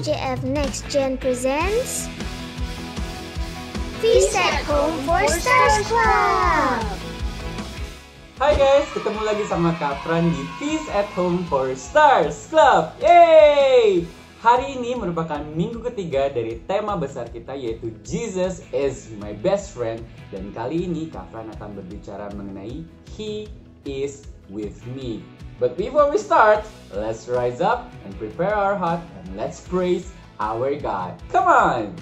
MOJF Next Gen presents Feast at Home for Stars Club. Hai guys, ketemu lagi sama Kak Fran di Feast at Home for Stars Club. Yeay! Hari ini merupakan minggu ketiga dari tema besar kita, yaitu Jesus is my best friend. Dan kali ini Kak Fran akan berbicara mengenai He is with me. But before we start, let's rise up and prepare our heart and let's praise our God. Come on!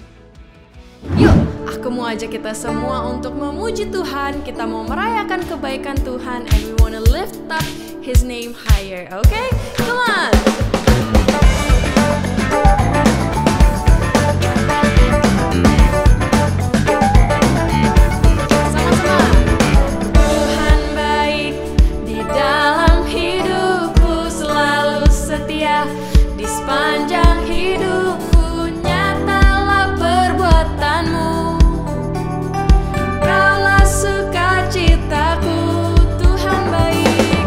Yuk, aku mau ajak kita semua untuk memuji Tuhan. Kita mau merayakan kebaikan Tuhan, and we wanna lift up His name higher, okay? Come on! Sama-sama. Tuhan baik, di dalam hidupku selalu setia, di sepanjang hidupku nyatalah perbuatanmu. Kaulah sukacitaku, Tuhan baik,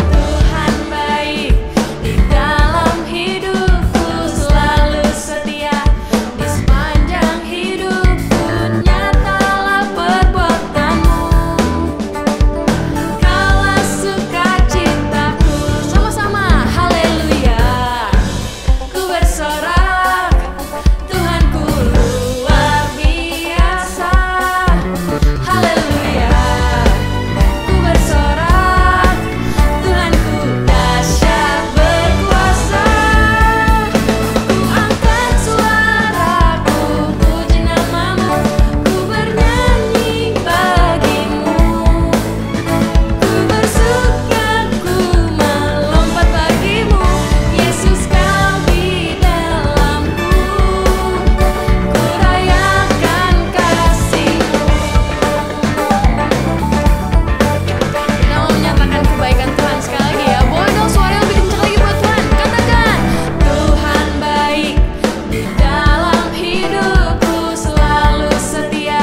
di dalam hidupku selalu setia, di sepanjang hidupku nyatalah perbuatanmu. Kaulah sukacitaku, sama-sama, haleluya. Ku bersorak, Tuhanku luar biasa, haleluya. Ku bersorak, Tuhanku dahsyat berkuasa. Ku angkat suaraku, puji namamu, ku bernyanyi bagimu. Ku bersuka, ku melompat bagimu, Yesus kau di dalamku. Ku rayakan kasih-Mu. Kita mau menyatakan kebaikan Tuhan sekali lagi ya. Boleh dong suara lebih kencang lagi buat Tuhan. Katakan, Tuhan baik, di dalam hidupku selalu setia,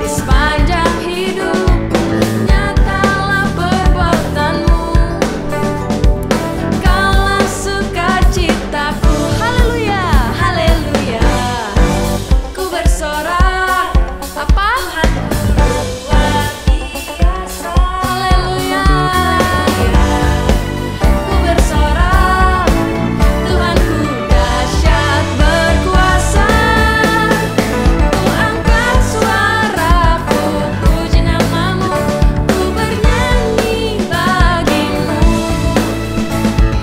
di sepanjang hidupku nyatalah perbuatanmu. Kaulah sukacitaku, haleluya, haleluya. Ku bersorak, apa? Luar biasa, haleluya. Ku bersorak, Tuhanku dahsyat berkuasa. Ku angkat suaraku, puji namamu, ku bernyanyi bagimu.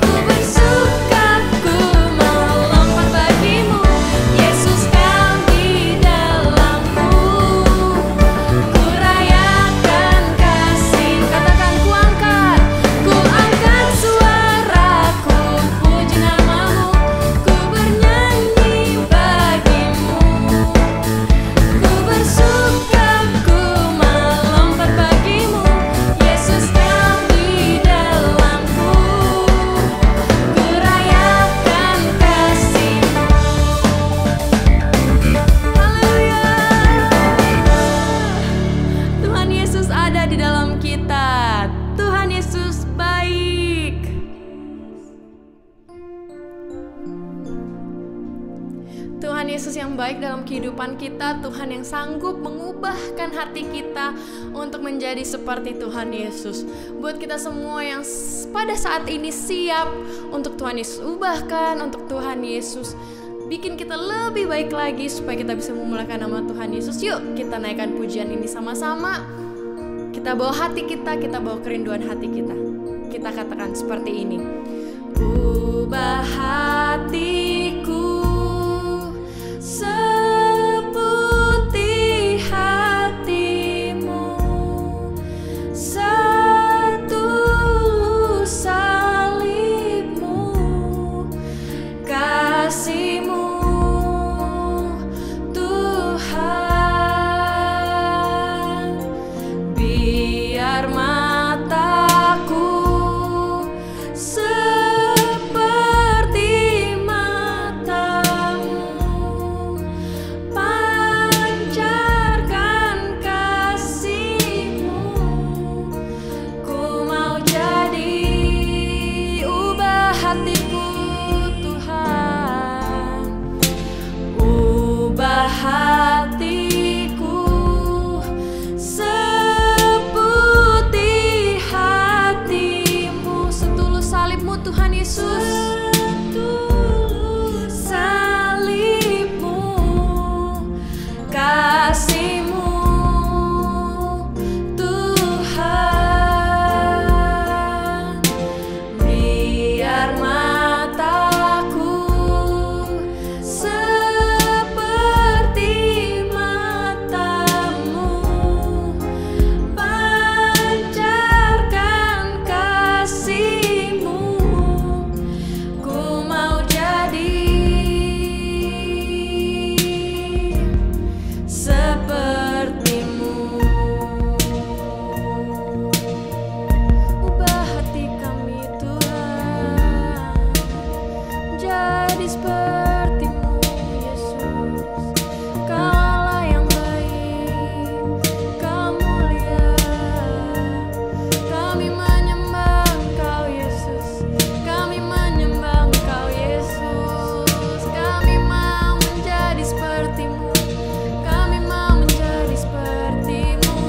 Ku bersuka, ku melompat bagimu, Yesus kau di dalamku. Ku rayakan kasih, katakan ku angkat suaraku, puji namamu, ku bernyanyi bagimu. Ku bersuka, ku melompat bagimu, Yesus kau di dalamku. Ku rayakan kasih-Mu. Haleluya. Tuhan Yesus ada di dalam kita. Tuhan Yesus baik. Tuhan Yesus yang baik dalam kehidupan kita, Tuhan yang sanggup mengubahkan hati kita untuk menjadi seperti Tuhan Yesus. Buat kita semua yang pada saat ini siap untuk Tuhan Yesus ubahkan, untuk Tuhan Yesus bikin kita lebih baik lagi supaya kita bisa memuliakan nama Tuhan Yesus. Yuk kita naikkan pujian ini sama-sama. Kita bawa hati kita bawa kerinduan hati kita. Kita katakan seperti ini. Ubah hatiku seputih hatimu, setulus salibmu, kasih-Mu Tuhan. Biar mataku seperti hatiku Tuhan. seperti-Mu, Yesus. Kau Allah yang baik, Kau mulia. Kami menyembah Engkau, Yesus. Kami menyembah Engkau, Yesus. Kami mau menjadi seperti-Mu. Kami mau menjadi seperti-Mu.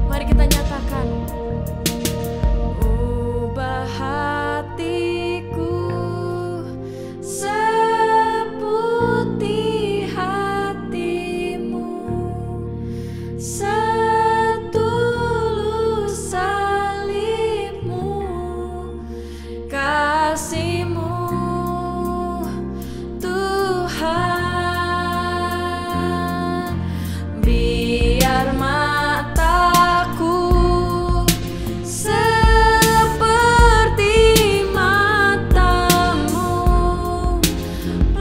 Mari kita nyatakan. Ubah hatiku seputih hati-Mu, setulus salib-Mu, kasih-Mu, Tuhan. Biar mataku seperti mata-Mu,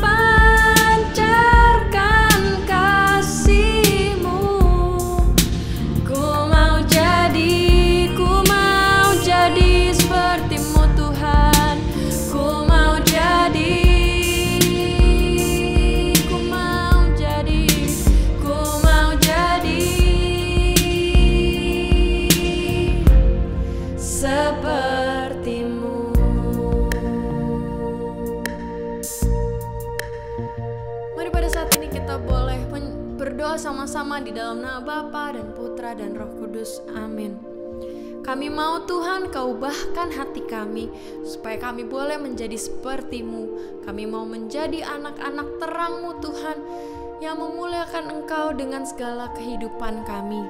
pancarkan kasih-Mu. Ku mau jadi seperti-Mu, Tuhan. Ku mau jadi seperti-Mu. Mari pada saat ini kita boleh berdoa sama-sama di dalam nama Bapa dan Putra dan Roh Kudus. Amin. Kami mau Tuhan Kau ubahkan hati kami supaya kami boleh menjadi seperti-Mu. Kami mau menjadi anak-anak terang-Mu, Tuhan, yang memuliakan Engkau dengan segala kehidupan kami.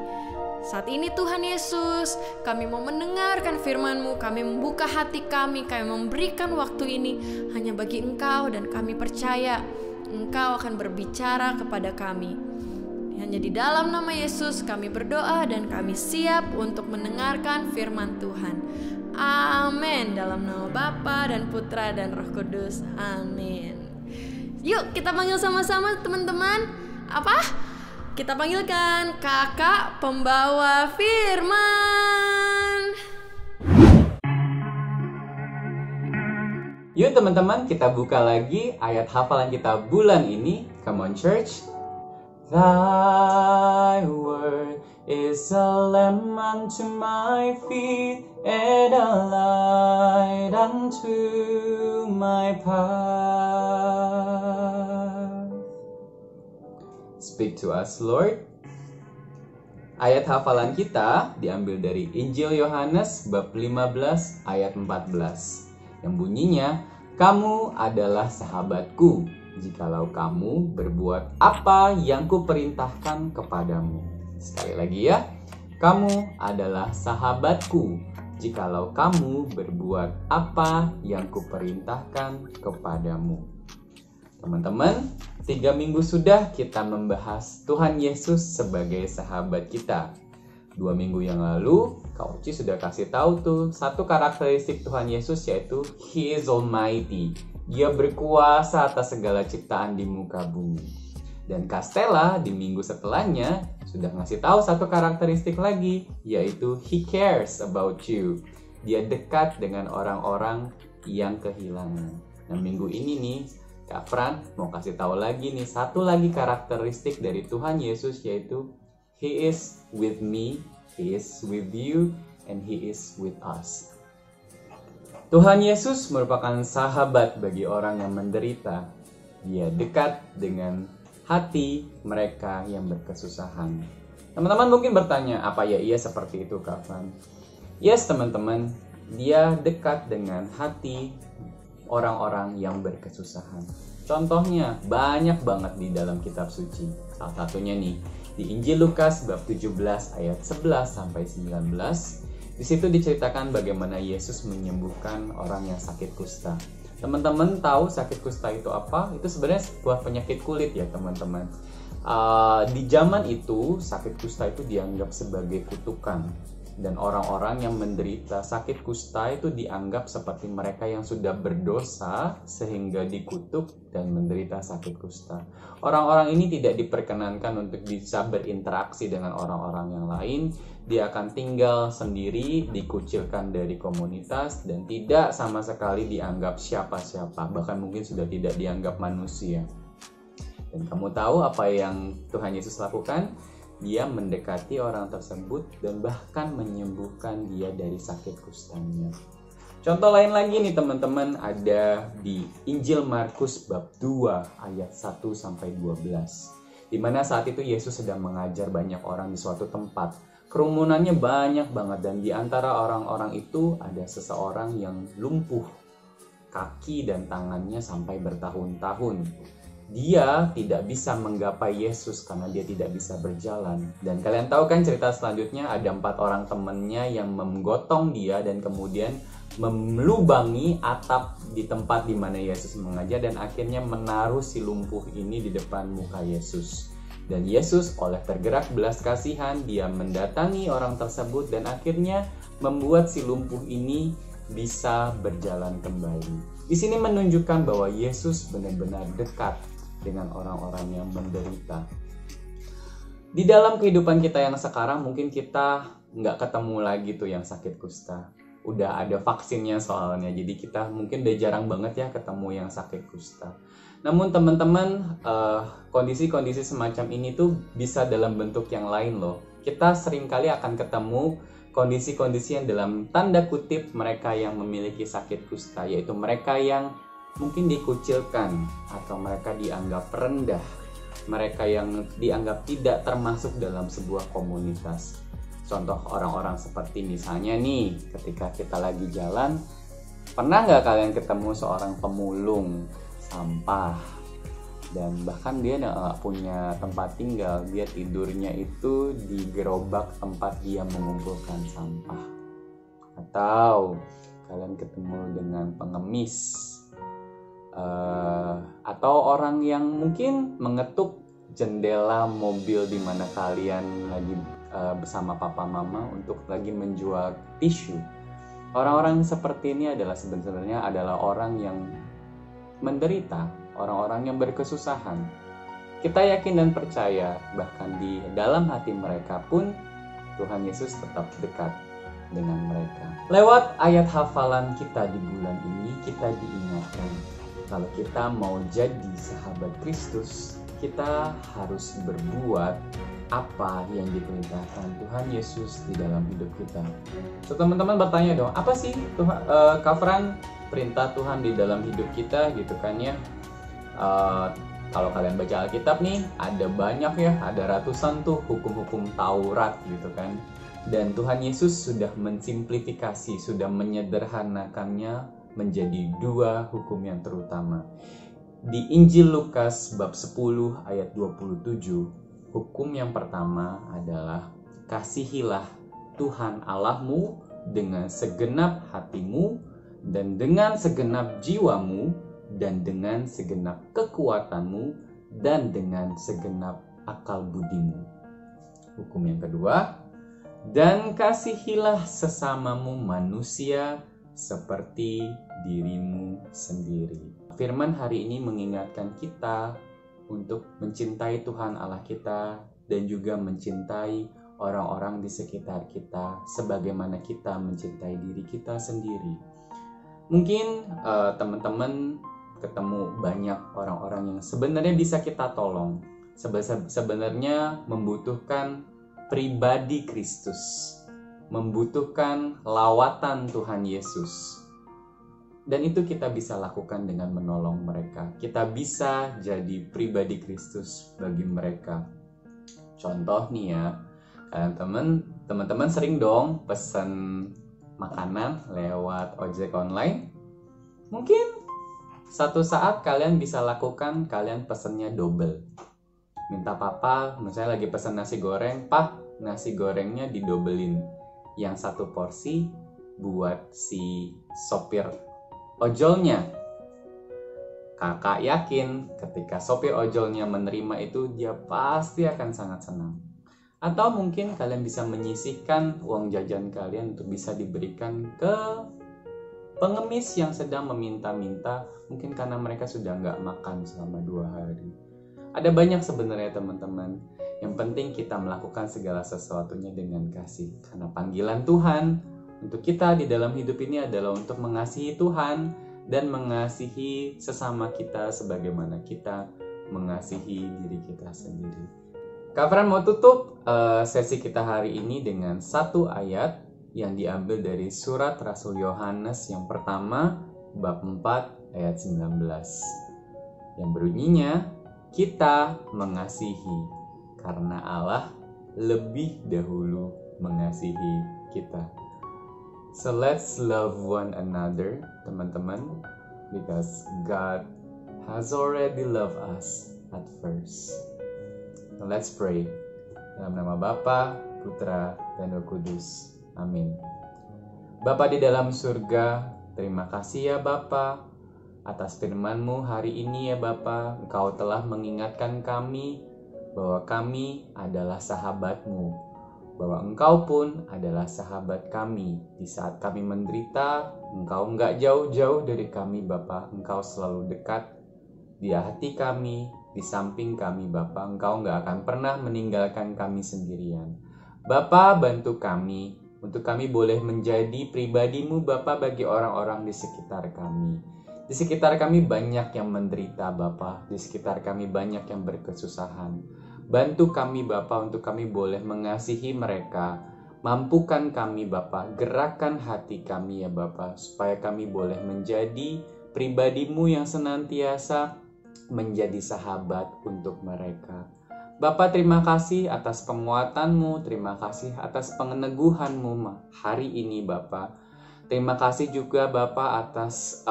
Saat ini Tuhan Yesus, kami mau mendengarkan firman-Mu, kami membuka hati kami memberikan waktu ini hanya bagi Engkau, dan kami percaya Engkau akan berbicara kepada kami. Hanya di dalam nama Yesus kami berdoa dan kami siap untuk mendengarkan firman Tuhan. Amin. Dalam nama Bapa dan Putra dan Roh Kudus. Amin. Yuk kita panggil sama-sama teman-teman. Apa? Kita panggilkan kakak pembawa firman. Yuk teman-teman, kita buka lagi ayat hafalan kita bulan ini. Come on church. Thy word is a lamp unto my feet and a light unto my path. Speak to us, Lord. Ayat hafalan kita diambil dari Injil Yohanes bab 15 ayat 14 yang bunyinya, "Kamu adalah sahabatku jikalau kamu berbuat apa yang kuperintahkan kepadamu." Sekali lagi ya, "Kamu adalah sahabatku jikalau kamu berbuat apa yang kuperintahkan kepadamu." Teman-teman, 3 minggu sudah kita membahas Tuhan Yesus sebagai sahabat kita. 2 minggu yang lalu, Kak Uci sudah kasih tahu tuh satu karakteristik Tuhan Yesus, yaitu He is Almighty. Dia berkuasa atas segala ciptaan di muka bumi. Dan Kak Stella di minggu setelahnya sudah ngasih tahu satu karakteristik lagi, yaitu He cares about you. Dia dekat dengan orang-orang yang kehilangan. Nah, minggu ini nih Kak Fran mau kasih tahu lagi nih satu lagi karakteristik dari Tuhan Yesus, yaitu He is with me, He is with you, and He is with us. Tuhan Yesus merupakan sahabat bagi orang yang menderita. Dia dekat dengan hati mereka yang berkesusahan. Teman-teman mungkin bertanya, apa ya ia seperti itu, Kak Fran? Yes, teman-teman, dia dekat dengan hati orang-orang yang berkesusahan. Contohnya banyak banget di dalam kitab suci. Salah satunya nih di Injil Lukas bab 17 ayat 11 sampai 19. Di situ diceritakan bagaimana Yesus menyembuhkan orang yang sakit kusta. Teman-teman tahu sakit kusta itu apa? Itu sebenarnya sebuah penyakit kulit ya teman-teman. Di zaman itu sakit kusta itu dianggap sebagai kutukan. Dan orang-orang yang menderita sakit kusta itu dianggap seperti mereka yang sudah berdosa sehingga dikutuk dan menderita sakit kusta. Orang-orang ini tidak diperkenankan untuk bisa berinteraksi dengan orang-orang yang lain. Dia akan tinggal sendiri, dikucilkan dari komunitas, dan tidak sama sekali dianggap siapa-siapa. Bahkan mungkin sudah tidak dianggap manusia. Dan kamu tahu apa yang Tuhan Yesus lakukan? Dia mendekati orang tersebut dan bahkan menyembuhkan dia dari sakit kustanya. Contoh lain lagi nih teman-teman, ada di Injil Markus bab 2 ayat 1-12. Di mana saat itu Yesus sedang mengajar banyak orang di suatu tempat. Kerumunannya banyak banget, dan di antara orang-orang itu ada seseorang yang lumpuh kaki dan tangannya sampai bertahun-tahun. Dia tidak bisa menggapai Yesus karena dia tidak bisa berjalan. Dan kalian tahu kan cerita selanjutnya, ada 4 orang temannya yang menggotong dia dan kemudian melubangi atap di tempat di mana Yesus mengajar, dan akhirnya menaruh si lumpuh ini di depan muka Yesus. Dan Yesus oleh tergerak belas kasihan, dia mendatangi orang tersebut dan akhirnya membuat si lumpuh ini bisa berjalan kembali. Di sini menunjukkan bahwa Yesus benar-benar dekat dengan orang-orang yang menderita. Di dalam kehidupan kita yang sekarang mungkin kita nggak ketemu lagi tuh yang sakit kusta. Udah ada vaksinnya soalnya, jadi kita mungkin udah jarang banget ya ketemu yang sakit kusta. Namun teman-teman, kondisi-kondisi semacam ini tuh bisa dalam bentuk yang lain loh. Kita seringkali akan ketemu kondisi-kondisi yang dalam tanda kutip mereka yang memiliki sakit kusta, yaitu mereka yang mungkin dikucilkan atau mereka dianggap rendah, mereka yang dianggap tidak termasuk dalam sebuah komunitas. Contoh orang-orang seperti misalnya nih, ketika kita lagi jalan, pernah nggak kalian ketemu seorang pemulung sampah, dan bahkan dia nggak punya tempat tinggal, dia tidurnya itu di gerobak tempat dia mengumpulkan sampah. Atau kalian ketemu dengan pengemis, atau orang yang mungkin mengetuk jendela mobil di mana kalian lagi bersama papa mama untuk lagi menjual tisu. Orang-orang seperti ini adalah sebenarnya adalah orang yang menderita, orang-orang yang berkesusahan. Kita yakin dan percaya bahkan di dalam hati mereka pun Tuhan Yesus tetap dekat dengan mereka. Lewat ayat hafalan kita di bulan ini, kita diingatkan kalau kita mau jadi sahabat Kristus, kita harus berbuat apa yang diperintahkan Tuhan Yesus di dalam hidup kita. So teman-teman bertanya dong, apa sih Tuhan, Kak Fran, perintah Tuhan di dalam hidup kita gitu kan ya? Kalau kalian baca Alkitab nih, ada banyak ya, ada ratusan tuh hukum-hukum Taurat gitu kan. Dan Tuhan Yesus sudah mensimplifikasi, sudah menyederhanakannya menjadi 2 hukum yang terutama. Di Injil Lukas bab 10 ayat 27, hukum yang pertama adalah kasihilah Tuhan Allahmu dengan segenap hatimu dan dengan segenap jiwamu dan dengan segenap kekuatanmu dan dengan segenap akal budimu. Hukum yang kedua, dan kasihilah sesamamu manusia seperti dirimu sendiri. Firman hari ini mengingatkan kita untuk mencintai Tuhan Allah kita dan juga mencintai orang-orang di sekitar kita sebagaimana kita mencintai diri kita sendiri. Mungkin teman-teman ketemu banyak orang-orang yang sebenarnya bisa kita tolong, sebenarnya membutuhkan pribadi Kristus, membutuhkan lawatan Tuhan Yesus. Dan itu kita bisa lakukan dengan menolong mereka. Kita bisa jadi pribadi Kristus bagi mereka. Contoh nih ya, teman-teman sering dong pesan makanan lewat ojek online. Mungkin satu saat kalian bisa lakukan, kalian pesennya double. Minta papa, misalnya lagi pesan nasi goreng, "Pak, nasi gorengnya didobelin. Yang 1 porsi buat si sopir ojolnya." Kakak yakin ketika sopir ojolnya menerima itu, dia pasti akan sangat senang. Atau mungkin kalian bisa menyisihkan uang jajan kalian untuk bisa diberikan ke pengemis yang sedang meminta-minta, mungkin karena mereka sudah nggak makan selama 2 hari. Ada banyak sebenarnya teman-teman. Yang penting kita melakukan segala sesuatunya dengan kasih. Karena panggilan Tuhan untuk kita di dalam hidup ini adalah untuk mengasihi Tuhan dan mengasihi sesama kita sebagaimana kita mengasihi diri kita sendiri. Kak Fran mau tutup sesi kita hari ini dengan satu ayat yang diambil dari surat Rasul Yohanes yang pertama, bab 4 ayat 19. Yang bunyinya, kita mengasihi karena Allah lebih dahulu mengasihi kita. So let's love one another, teman-teman, because God has already loved us at first. Now let's pray. Dalam nama Bapa, Putra, dan Roh Kudus. Amin. Bapa di dalam surga, terima kasih ya Bapa atas firman-Mu hari ini ya Bapa. Engkau telah mengingatkan kami bahwa kami adalah sahabat-Mu, bahwa Engkau pun adalah sahabat kami. Di saat kami menderita, Engkau enggak jauh-jauh dari kami Bapa. Engkau selalu dekat di hati kami, di samping kami Bapa. Engkau enggak akan pernah meninggalkan kami sendirian. Bapa, bantu kami untuk kami boleh menjadi pribadi-Mu Bapa bagi orang-orang di sekitar kami. Di sekitar kami banyak yang menderita Bapa, di sekitar kami banyak yang berkesusahan. Bantu kami Bapa untuk kami boleh mengasihi mereka. Mampukan kami Bapa, gerakkan hati kami ya Bapa, supaya kami boleh menjadi pribadi-Mu yang senantiasa menjadi sahabat untuk mereka. Bapa, terima kasih atas penguatan-Mu, terima kasih atas peneguhan-Mu hari ini Bapa. Terima kasih juga Bapa atas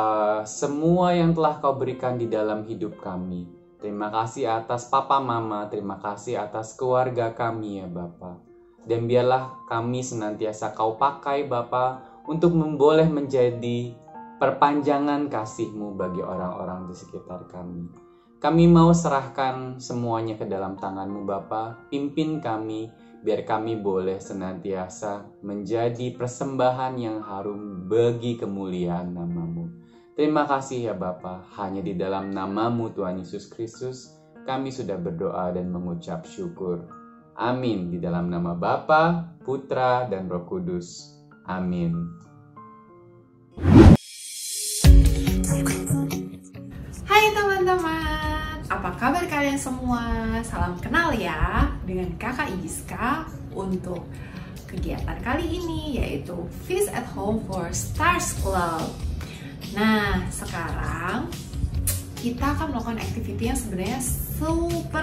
semua yang telah Kau berikan di dalam hidup kami. Terima kasih atas Papa Mama, terima kasih atas keluarga kami ya Bapa. Dan biarlah kami senantiasa Kau pakai Bapa untuk boleh menjadi perpanjangan kasih-Mu bagi orang-orang di sekitar kami. Kami mau serahkan semuanya ke dalam tangan-Mu Bapa. Pimpin kami, biar kami boleh senantiasa menjadi persembahan yang harum bagi kemuliaan nama-Mu. Terima kasih ya Bapa, hanya di dalam nama-Mu Tuhan Yesus Kristus, kami sudah berdoa dan mengucap syukur. Amin. Di dalam nama Bapa, Putra, dan Roh Kudus. Amin. Hai teman-teman, apa kabar kalian semua? Salam kenal ya dengan Kakak Iska untuk kegiatan kali ini, yaitu Feast at Home for Stars Club. Nah, sekarang kita akan melakukan activity yang sebenarnya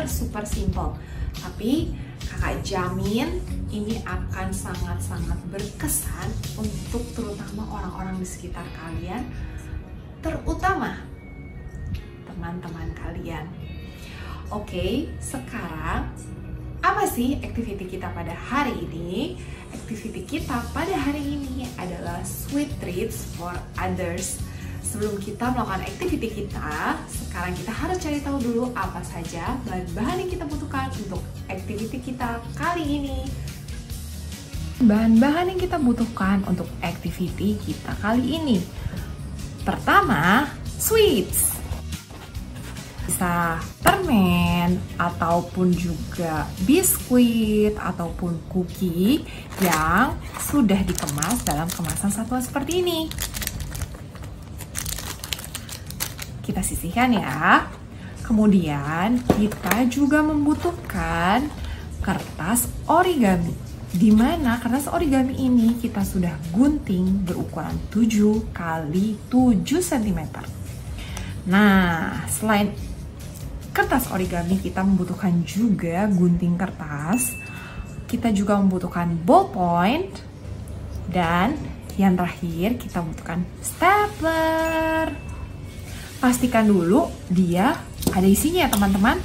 super simple, tapi kakak jamin ini akan sangat-sangat berkesan untuk terutama orang-orang di sekitar kalian, terutama teman-teman kalian. Oke, sekarang apa sih activity kita pada hari ini? Activity kita pada hari ini adalah sweet treats for others. Sebelum kita melakukan activity kita, sekarang kita harus cari tahu dulu apa saja bahan-bahan yang kita butuhkan untuk activity kita kali ini. Bahan-bahan yang kita butuhkan untuk activity kita kali ini. Pertama, sweets. Bisa permen, ataupun juga biskuit, ataupun cookie yang sudah dikemas dalam kemasan satuan seperti ini. Kita sisihkan ya. Kemudian kita juga membutuhkan kertas origami, di mana kertas origami ini kita sudah gunting berukuran 7 x 7 cm. Nah, selain kertas origami, kita membutuhkan juga gunting kertas. Kita juga membutuhkan ballpoint, dan yang terakhir kita membutuhkan stapler. Pastikan dulu dia ada isinya ya teman-teman.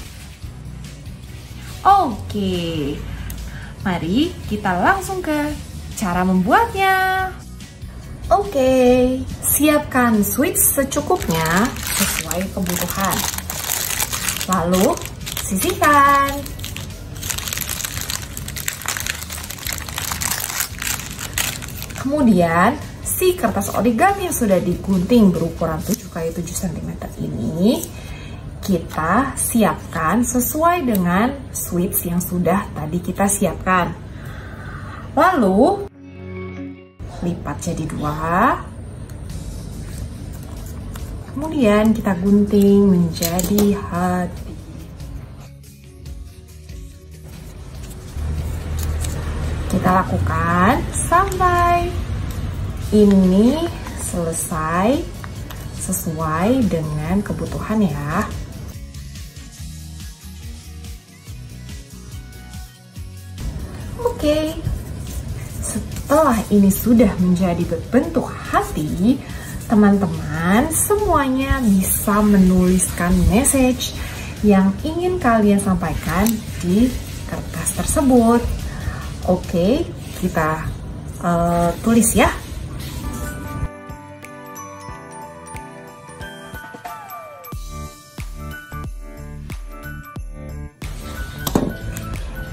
Oke, mari kita langsung ke cara membuatnya. Oke, siapkan sweets secukupnya sesuai kebutuhan. Lalu sisihkan. Kemudian si kertas origami yang sudah digunting berukuran 7x7 cm ini kita siapkan sesuai dengan switch yang sudah tadi kita siapkan. Lalu lipat jadi 2. Kemudian kita gunting menjadi hati. Kita lakukan sampai ini selesai sesuai dengan kebutuhan ya. Oke, setelah ini sudah menjadi berbentuk hati, teman-teman semuanya bisa menuliskan message yang ingin kalian sampaikan di kertas tersebut. Oke, kita tulis ya.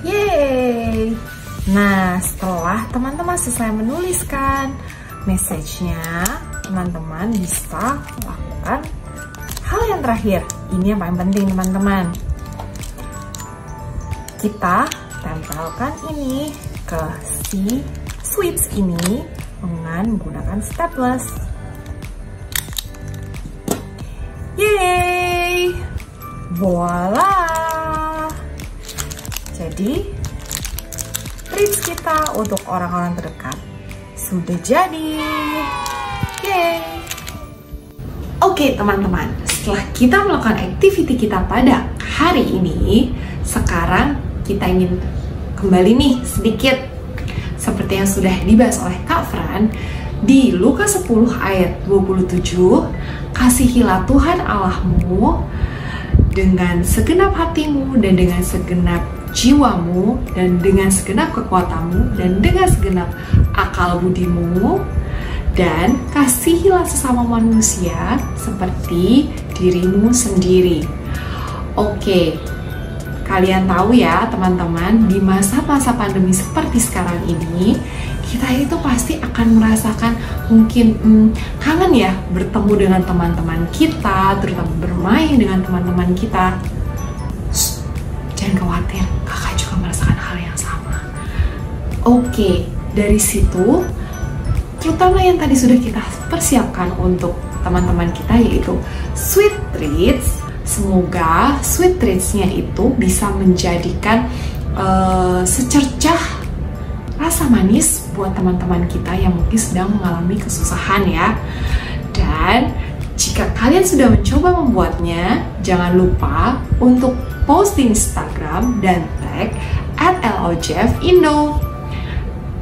Yeay! Nah, setelah teman-teman selesai menuliskan message-nya, teman-teman bisa lakukan hal yang terakhir. Ini yang paling penting, teman-teman. Kita tempelkan ini ke si switch ini dengan menggunakan staples. Yeay! Voila! Jadi, treats kita untuk orang-orang terdekat sudah jadi. Yeay! Oke teman-teman, setelah kita melakukan activity kita pada hari ini, sekarang kita ingin kembali nih sedikit seperti yang sudah dibahas oleh Kak Fran di Lukas 10 ayat 27. Kasihilah Tuhan Allahmu dengan segenap hatimu dan dengan segenap jiwamu dan dengan segenap kekuatanmu dan dengan segenap akal budimu, dan kasihilah sesama manusia seperti dirimu sendiri. Oke, kalian tahu ya teman-teman, di masa-masa pandemi seperti sekarang ini, kita itu pasti akan merasakan mungkin kangen ya bertemu dengan teman-teman kita, terutama bermain dengan teman-teman kita. Shh, jangan khawatir, kakak juga merasakan hal yang sama. Oke, dari situ terutama yang tadi sudah kita persiapkan untuk teman-teman kita, yaitu sweet treats. Semoga sweet treats-nya itu bisa menjadikan secercah rasa manis buat teman-teman kita yang mungkin sedang mengalami kesusahan ya. Dan jika kalian sudah mencoba membuatnya, jangan lupa untuk post di Instagram dan tag @LOJFindo.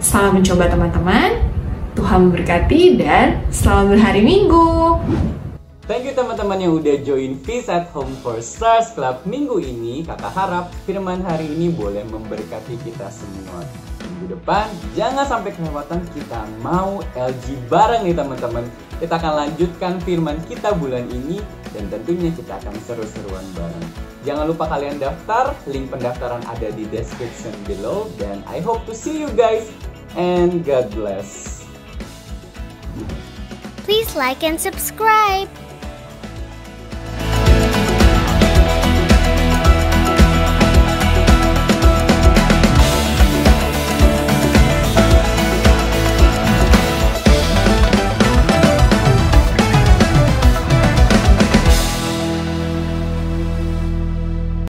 Selamat mencoba teman-teman. Tuhan memberkati dan selamat berhari Minggu. Thank you teman-teman yang udah join Peace at Home for Stars Club minggu ini. Kakak harap firman hari ini boleh memberkati kita semua. Minggu depan jangan sampai kelewatan, kita mau LG bareng nih teman-teman. Kita akan lanjutkan firman kita bulan ini dan tentunya kita akan seru-seruan bareng. Jangan lupa kalian daftar, link pendaftaran ada di description below, dan I hope to see you guys and God bless. Please like and subscribe.